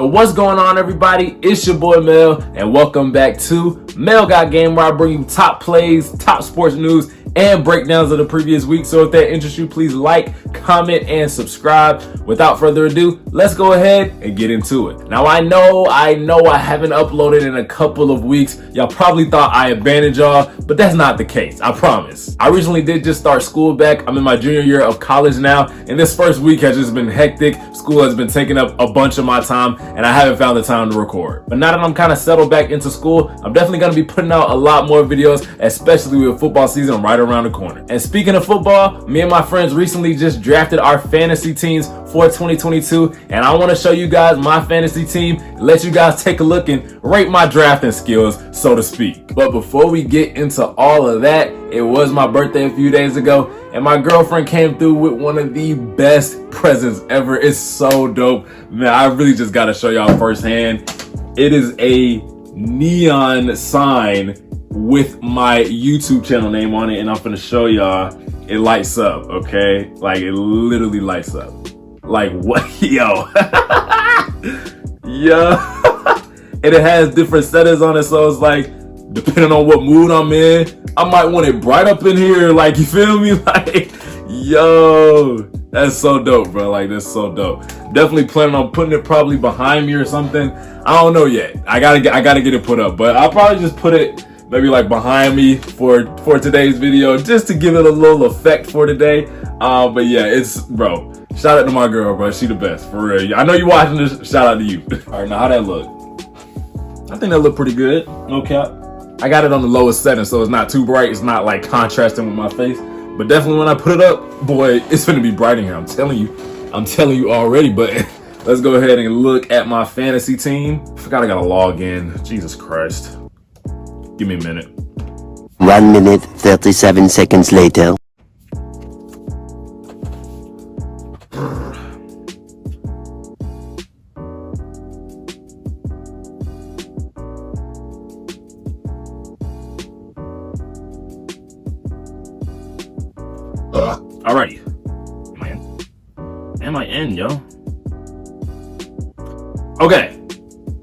So what's going on, everybody? It's your boy Mel, and welcome back to Mel Got Game, where I bring you top plays, top sports news, and breakdowns of the previous week. So if that interests you, please like, comment, and subscribe. Without further ado, let's go ahead and get into it. Now, I know I haven't uploaded in a couple of weeks. Y'all probably thought I abandoned y'all, but that's not the case, I promise. I recently did just start school back. I'm in my junior year of college now, and this first week has just been hectic. School has been taking up a bunch of my time, and I haven't found the time to record. But now that I'm kind of settled back into school, I'm definitely going to be putting out a lot more videos, especially with football season right around the corner. And speaking of football, me and my friends recently just drafted our fantasy teams for 2022, and I want to show you guys my fantasy team, let you guys take a look and rate my drafting skills, so to speak. But before we get into all of that, it was my birthday a few days ago, and my girlfriend came through with one of the best presents ever. It's so dope. Man, I really just got to show y'all firsthand. It is a neon sign with my YouTube channel name on it, and I'm finna show y'all. It lights up, okay? Like, it literally lights up. Like, what? Yo. Yo. And it has different settings on it, so it's like, depending on what mood I'm in, I might want it bright up in here, like, you feel me? Like, yo, that's so dope, bro. Like, that's so dope. Definitely planning on putting it probably behind me or something. I don't know yet. I gotta get it put up, but I'll probably just put it maybe like behind me for today's video, just to give it a little effect for today. But yeah, it's, bro, shout out to my girl, bro. She the best, for real. I know you watching this. Shout out to you. All right, now how that look? I think that look pretty good. No cap. I got it on the lowest setting, so it's not too bright. It's not like contrasting with my face, but definitely when I put it up, boy, it's gonna be bright in here. I'm telling you already. But let's go ahead and look at my fantasy team. I forgot I gotta log in. Jesus Christ. Give me a minute. 1 minute, 37 seconds later. Alrighty. Am I in, yo? Okay.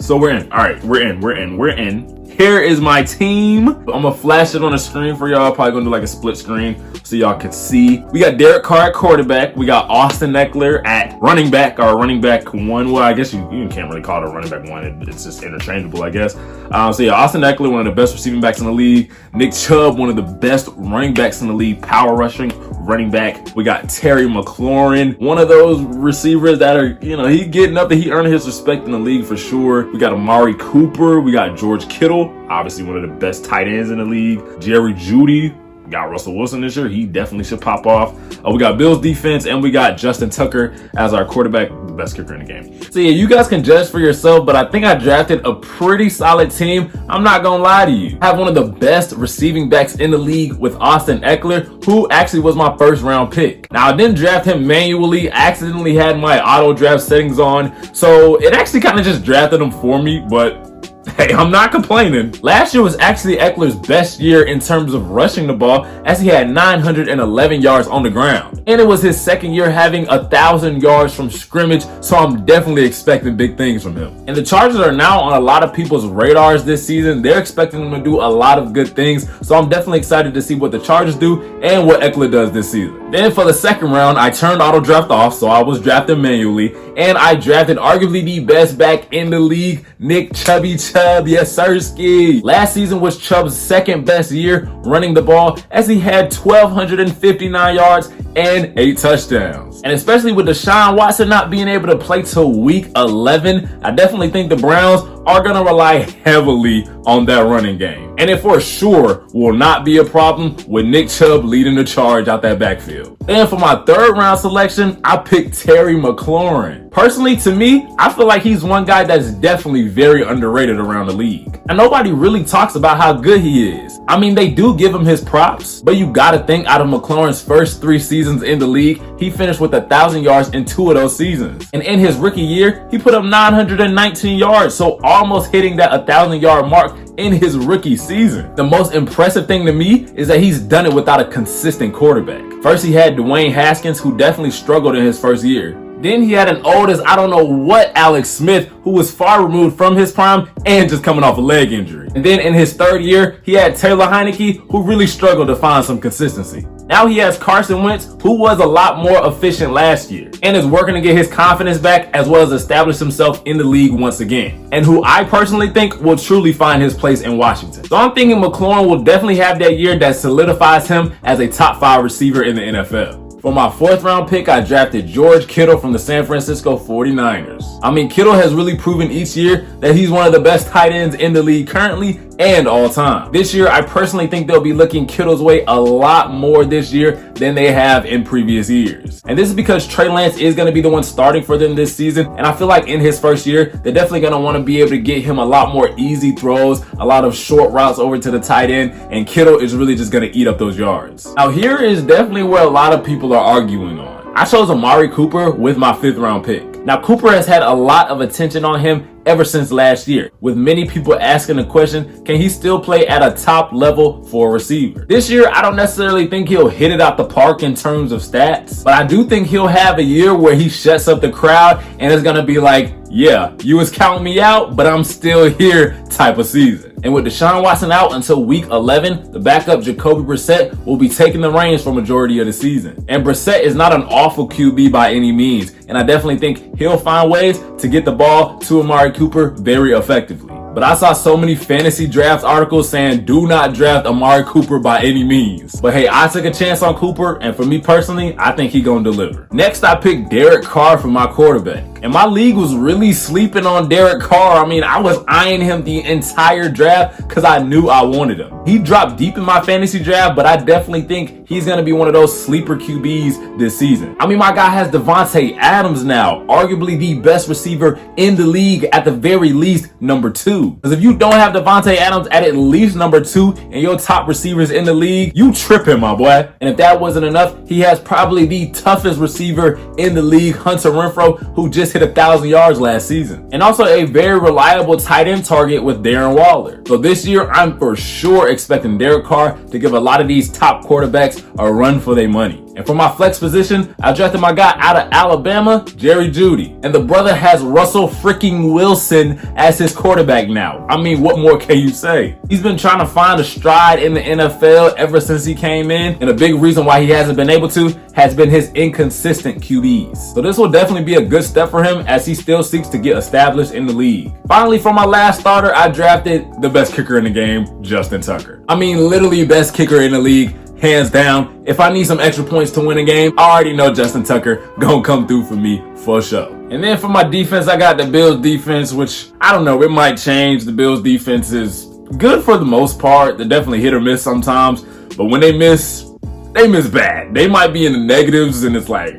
So we're in. Alright, we're in. Here is my team. I'm gonna flash it on the screen for y'all. Probably gonna do like a split screen so y'all can see. We got Derek Carr at quarterback. We got Austin Ekeler at running back, or running back one. Well, I guess you can't really call it a running back one. It's just interchangeable, I guess. So yeah, Austin Ekeler, one of the best receiving backs in the league. Nick Chubb, one of the best running backs in the league, power rushing running back. We got Terry McLaurin, one of those receivers that are, he getting up there. He earned his respect in the league for sure. We got Amari Cooper. We got George Kittle, obviously one of the best tight ends in the league. Jerry Jeudy. We got Russell Wilson this year. He definitely should pop off. We got Bills defense, and we got Justin Tucker as our quarterback, the best kicker in the game. So yeah, you guys can judge for yourself, but I think I drafted a pretty solid team. I'm not gonna lie to you. I have one of the best receiving backs in the league with Austin Ekeler, who actually was my first round pick. Now, I didn't draft him manually. I accidentally had my auto draft settings on, so it actually kind of just drafted him for me, but hey, I'm not complaining. Last year was actually Ekeler's best year in terms of rushing the ball, as he had 911 yards on the ground. And it was his second year having 1,000 yards from scrimmage, so I'm definitely expecting big things from him. And the Chargers are now on a lot of people's radars this season. They're expecting him to do a lot of good things, so I'm definitely excited to see what the Chargers do and what Ekeler does this season. Then for the second round, I turned auto draft off, so I was drafting manually, and I drafted arguably the best back in the league, Nick Chubb, yes sirski. Last season was Chubb's second best year running the ball, as he had 1,259 yards and 8 touchdowns. And especially with Deshaun Watson not being able to play till week 11, I definitely think the Browns are going to rely heavily on that running game. And it for sure will not be a problem with Nick Chubb leading the charge out that backfield. Then for my third round selection, I picked Terry McLaurin. Personally, to me, I feel like he's one guy that's definitely very underrated around the league. And nobody really talks about how good he is. I mean, they do give him his props, but you gotta think, out of McLaurin's first 3 seasons in the league, he finished with 1,000 yards in 2 of those seasons. And in his rookie year, he put up 919 yards, so almost hitting that 1,000-yard mark in his rookie season. The most impressive thing to me is that he's done it without a consistent quarterback. First, he had Dwayne Haskins, who definitely struggled in his first year. Then he had an old as I don't know what Alex Smith, who was far removed from his prime and just coming off a leg injury. And then in his third year, he had Taylor Heineke, who really struggled to find some consistency. Now he has Carson Wentz, who was a lot more efficient last year and is working to get his confidence back as well as establish himself in the league once again, and who I personally think will truly find his place in Washington. So I'm thinking McLaurin will definitely have that year that solidifies him as a top 5 receiver in the NFL. For my 4th round pick, I drafted George Kittle from the San Francisco 49ers. I mean, Kittle has really proven each year that he's one of the best tight ends in the league currently and all time. This year, I personally think they'll be looking Kittle's way a lot more this year than they have in previous years. And this is because Trey Lance is going to be the one starting for them this season. And I feel like in his first year, they're definitely going to want to be able to get him a lot more easy throws, a lot of short routes over to the tight end. And Kittle is really just going to eat up those yards. Now, here is definitely where a lot of people are arguing on. I chose Amari Cooper with my 5th round pick. Now, Cooper has had a lot of attention on him ever since last year, with many people asking the question, can he still play at a top level for a receiver? This year, I don't necessarily think he'll hit it out the park in terms of stats, but I do think he'll have a year where he shuts up the crowd and it's gonna be like, yeah, you was counting me out, but I'm still here type of season. And with Deshaun Watson out until week 11, the backup Jacoby Brissett will be taking the reins for majority of the season. And Brissett is not an awful QB by any means, and I definitely think he'll find ways to get the ball to Amari Cooper very effectively. But I saw so many fantasy draft articles saying do not draft Amari Cooper by any means. But hey, I took a chance on Cooper, and for me personally, I think he gonna deliver. Next, I picked Derek Carr for my quarterback. And my league was really sleeping on Derek Carr. I mean, I was eyeing him the entire draft because I knew I wanted him. He dropped deep in my fantasy draft, but I definitely think he's going to be one of those sleeper QBs this season. I mean, my guy has Devontae Adams now, arguably the best receiver in the league, at the very least, number 2. Because if you don't have Devontae Adams at least number 2 and your top receivers in the league, you tripping, my boy. And if that wasn't enough, he has probably the toughest receiver in the league, Hunter Renfrow, who just hit 1,000 yards last season. And also a very reliable tight end target with Darren Waller. So this year, I'm for sure expecting Derek Carr to give a lot of these top quarterbacks a run for their money. And for my flex position, I drafted my guy out of Alabama, Jerry Jeudy. And the brother has Russell freaking Wilson as his quarterback now. I mean, what more can you say? He's been trying to find a stride in the NFL ever since he came in. And a big reason why he hasn't been able to has been his inconsistent QBs. So this will definitely be a good step for him as he still seeks to get established in the league. Finally, for my last starter, I drafted the best kicker in the game, Justin Tucker. I mean, literally best kicker in the league. Hands down. If I need some extra points to win a game, I already know Justin Tucker gonna come through for me for sure. And then for my defense, I got the Bills defense, which I don't know, it might change. The Bills defense is good for the most part. They're definitely hit or miss sometimes, but when they miss bad. They might be in the negatives, and it's like,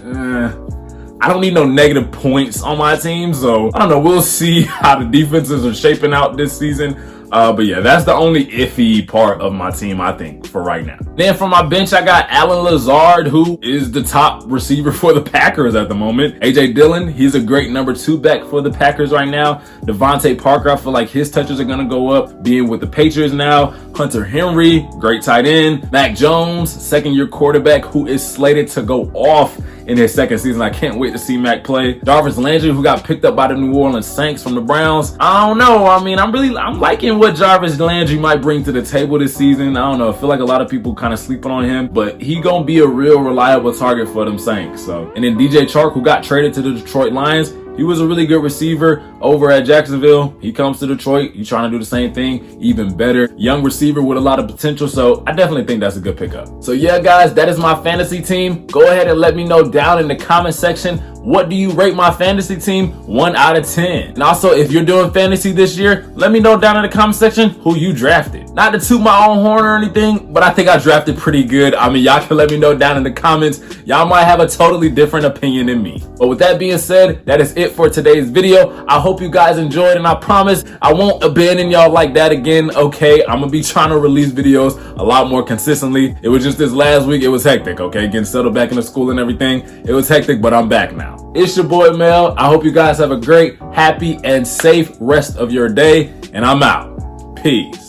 I don't need no negative points on my team, so I don't know. We'll see how the defenses are shaping out this season. But yeah, that's the only iffy part of my team, I think, for right now. Then from my bench, I got Allen Lazard, who is the top receiver for the Packers at the moment. A.J. Dillon, he's a great number 2 back for the Packers right now. Devontae Parker, I feel like his touches are going to go up, being with the Patriots now. Hunter Henry, great tight end. Mac Jones, second-year quarterback who is slated to go off in his second season. I can't wait to see Mac play. Jarvis Landry, who got picked up by the New Orleans Saints from the Browns. I don't know. I mean, I'm liking what Jarvis Landry might bring to the table this season. I don't know. I feel like a lot of people kind of sleeping on him, but he gonna be a real reliable target for them Saints. So, and then DJ Chark, who got traded to the Detroit Lions. He was a really good receiver over at Jacksonville. He comes to Detroit. He's trying to do the same thing, even better. Young receiver with a lot of potential. So I definitely think that's a good pickup. So yeah, guys, that is my fantasy team. Go ahead and let me know down in the comment section, what do you rate my fantasy team 1 out of 10? And also, if you're doing fantasy this year, let me know down in the comment section who you drafted. Not to toot my own horn or anything, but I think I drafted pretty good. I mean, y'all can let me know down in the comments. Y'all might have a totally different opinion than me. But with that being said, that is it for today's video. I hope you guys enjoyed, and I promise I won't abandon y'all like that again, okay? I'm gonna be trying to release videos a lot more consistently. It was just this last week, it was hectic, okay? Getting settled back into school and everything. It was hectic, but I'm back now. It's your boy Mel. I hope you guys have a great, happy, and safe rest of your day, and I'm out. Peace.